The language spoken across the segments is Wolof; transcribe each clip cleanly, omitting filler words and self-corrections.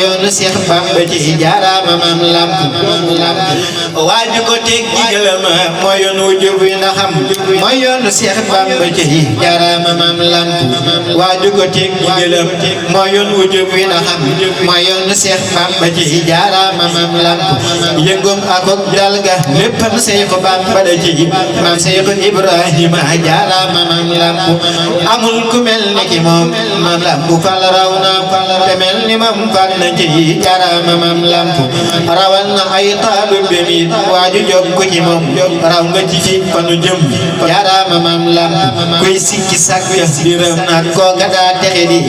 yoonu Seex Bamba ci jaaraama maam lamp waaju ko teg digalam mooy yoon wu jub wi na xam mooy yoonu Seex Bamba ci jaaraama maam lamp waaju ko teg digalam mooy yoon wu jub wi na xam mooy yoonu Seex Bamba ci jaaraama maam lamp yëngum akok dalga léppam Seexu Bamba da ci maam Seexu Ibrahima jaaraama maam lamp amul ku mel ni ki moom maam lamp fal raw na te mel ni moom fal na ci jaaraama maam lamp rawal na ay taalube mi waaju jóg ko ci moom raw nga ci fi fanu jëm jaaraama maam lamp kuy sikki sàkk biram na kooka daa texe di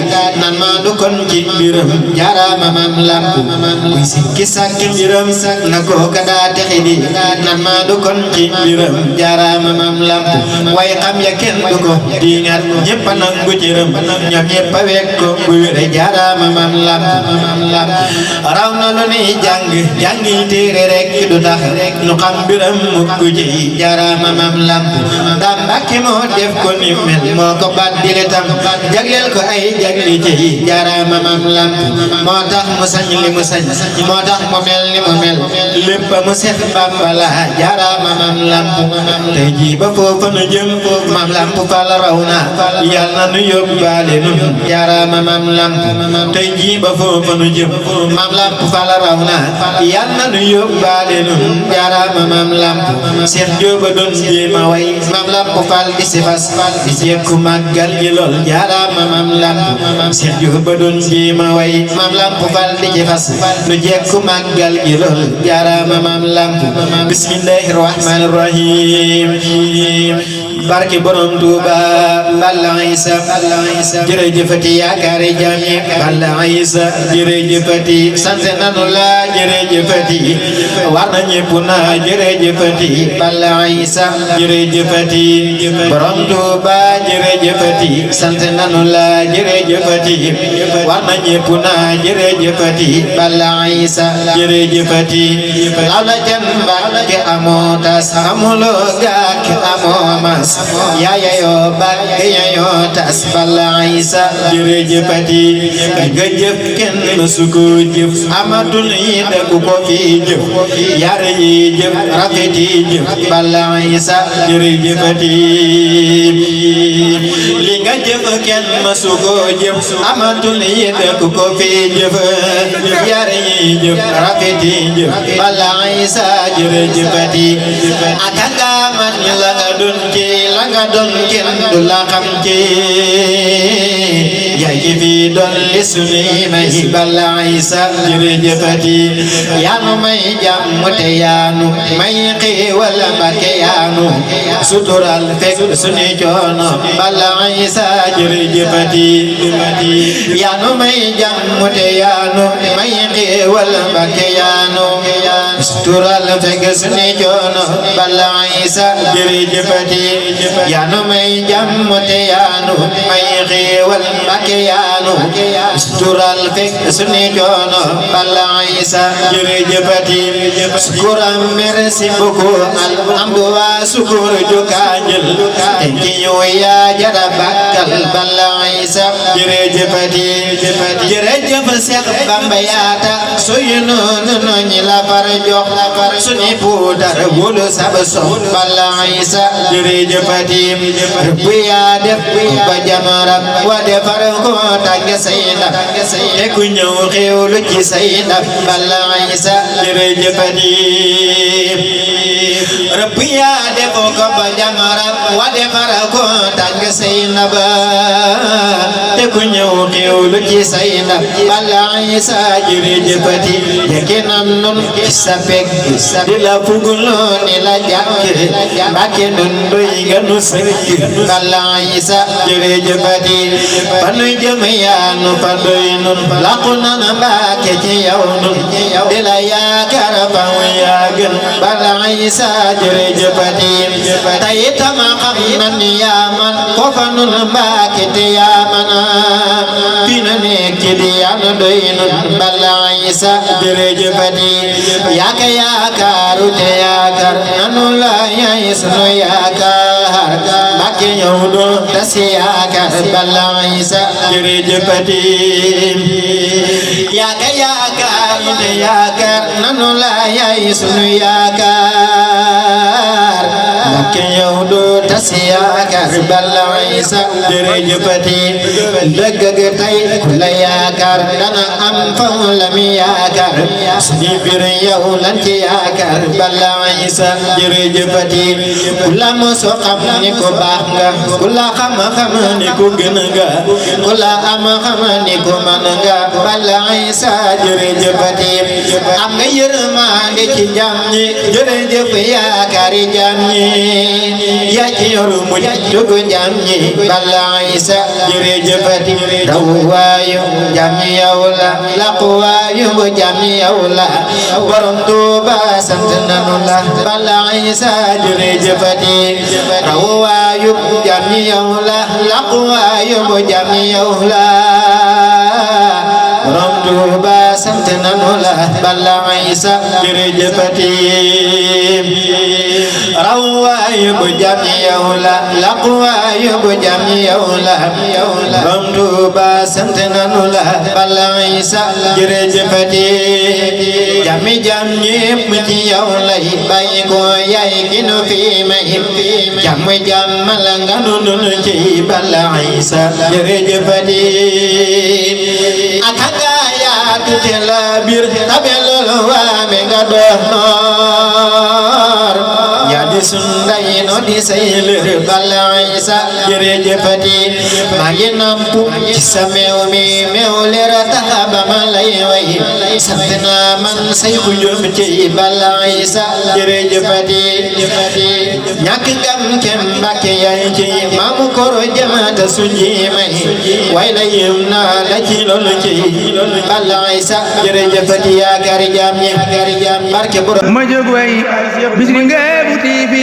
nan maa du kon ci biram jaaraama maam lamp kuy sikki sàkk biram na kooka daa texe di nan maa du kon ci biram jaaraama maam lamp way xam ya kenn du ko diingat ñëpp a nangu cëram ñoom ñëpp a wekk ko bu wér jaaraama maam lamp raw na lu ni jàngi téere rek du tax nu xam biram mukk ci jaaraama maam lamp daa Mbàkke moo def ko ni mel moo ko baddile tam jagleel ko ay jagli ci jaaraama maam lamp moo tax mu sañ li mu sañ moo tax mu mel ni mu mel lépp mu Seex Bamba la jaaraama maam lamp tey jii ba foofa nu jëm maam lamp fal raw na yàlla na nu yóbbaale nun jaaraama maam lamp tey jii ba foofa nu jëm maam lamp fal raw na yàlla na nu yóbbaale nun jaaraama maam lamp Seex Jóoba doon jéema way maam lamp fal di si fas di jekku màggal gi lool jaaraama maam lamp Seex Jóoba doon jéema way maam lamp fal di ci fas lu jekku màggal gi lool jaaraama maam lamp bismillahi rahmani rahim barke borom Tuuba Balla Isa jërëjëfati yaakaari jaami Balla Isa jërëjëfati sant nanu la jërëjëfati war na ñépp na jërëjëfati Balla Isa jërëjëfati borom Tuuba jërëjëfati sant nanu la jërëjëfati war na ñépp na jërëjëfati Balla Isa jërëjëfati law la jan Mbàkke amoo tas amuloo gàkk amoo mas yaaya yoo bàkk yaayoo tas Balla Isa jërëjëfati nga jëf kenn mësu ko jëf amatul yi dëkk ko fi jëf yar yi jëf rafet yi jëf Balla Isa jërëjëfati li nga jëf kenn mësu ko jëf amatul yi dëkk ko fi jëf yar yi jëf rafet yi jëf Balla Isa jërëjëfati aka nga man la nga doon ci la nga doon kenn du la xam ci yaa ngi fi doon li sunuy may Balla Isa jërëjëfati yaanu may jàmm te yaanu may xéewal Mbàkke yaanu sutural fekk sunuy coono Balla Isa jërëjëfati yaanu may jàmm te yaanu may xéewal Mbàkke yaanu sutural fekk sunuy coono Balla Isa jërëjëfati yaanu may jàmm te yaanu may xéewal Mbàkke yaanu sutural fekk sunuy coono Balla Isa jërëjëfati sukuram merci beaucoup alhamdulilah sukur jukaanjël te ki ñu yaa jara bakkal Balla Isa jërëjëfati jërëjëf Seex Bamba yaata suyu noonu ñi la far jox sunu puudar wulu sab sox Balla Isa jërëjëfati bu yaa def ba jamarab wa defar ko tàgg say ndab te ku ñëw xéewlu ci say ndab Balla Isa jërëjëfati rëbb yaa def ko ba jamarab wa defar ko tàgg say ndab te ku ñëw xéewlu ci say ndab Balla Isa jërëjëfati yekinam nun sa pek di la fuguloo ni la jàkk Mbàkke nun doy nga nu sëkk Balla Isa jërëjëfati fa nu jëm yaanu fa doy nun laqu nana Mbàkke ci yow nun di la yaakaar fa mu yaa gën Balla Isa jërëjëfati tey tama xam na ni yaa man ko fa nun Mbàkke te yaa man fi nu nekk di yaanu doy nun Balla Isa jërëjëfati yaaka yaakaaru te yaakaar nanu la yaay sunu yaakaar Mbàkke ñëw du tas yaakaar Balla Isa jërëjëfati yaakaar ne yaakaar nanu la yaay sunu yaakaar Mbàkke ñëw du tas yaakaar Balla Isa jërëjëfati dëgg ga tey ku la yaakaar dana am fa la mi yaakaar suñu biir yow lan ci yaakaar Balla Isa jërëjëfati ku la moso xam ni ko baax nga ku la xam ni ko gën nga ku la am xam ni ko man nga Balla Isa jërëjëfati am nga yërmande ci jàmm ñi jërëjëf yaakaari jàmm ñi yaa ci yoru mu dugg jàmm ñi Balla Isa jërëjëfati raw waayu jàmm ñi yow la laqu waayu jàmm ñi yow la borom Tuuba sant nanu la Balla Isa jërëjëfati raw waayu jàmm ñi yow la laqu waayu jàmm ñi yow la borom Tuuba sant nanu la Balla Isa jërëjëfati raw waayu jàmm ñi yow la laqu waayu jàmm ñi yow la borom Tuuba sant nanu la Balla Isa jërëjëfati jàmmi jàmm ñépp ci yow lay bàyyi ko yaay ki nu fi may jàmm jàmmal nga nu ci Balla Isa jërëjëfati akanga yaatu te la biir tabelol waame nga doon noor yaa di sunday no di saylir Balla Isa jërëjëfati maa ngi nampu ci sa meew mi meew leer tax ba ma lay way sant naa man say ku jom ci Balla Isa jërëjëfati ñàkk ngam kem Mbàkke yaay ci maamu koro jamaata suñi may way la yem naa la ci loolu ci Balla Isa jërëjëfati yaakaari jaam ñi barke borom ma jóg way bis bi Ngébu TV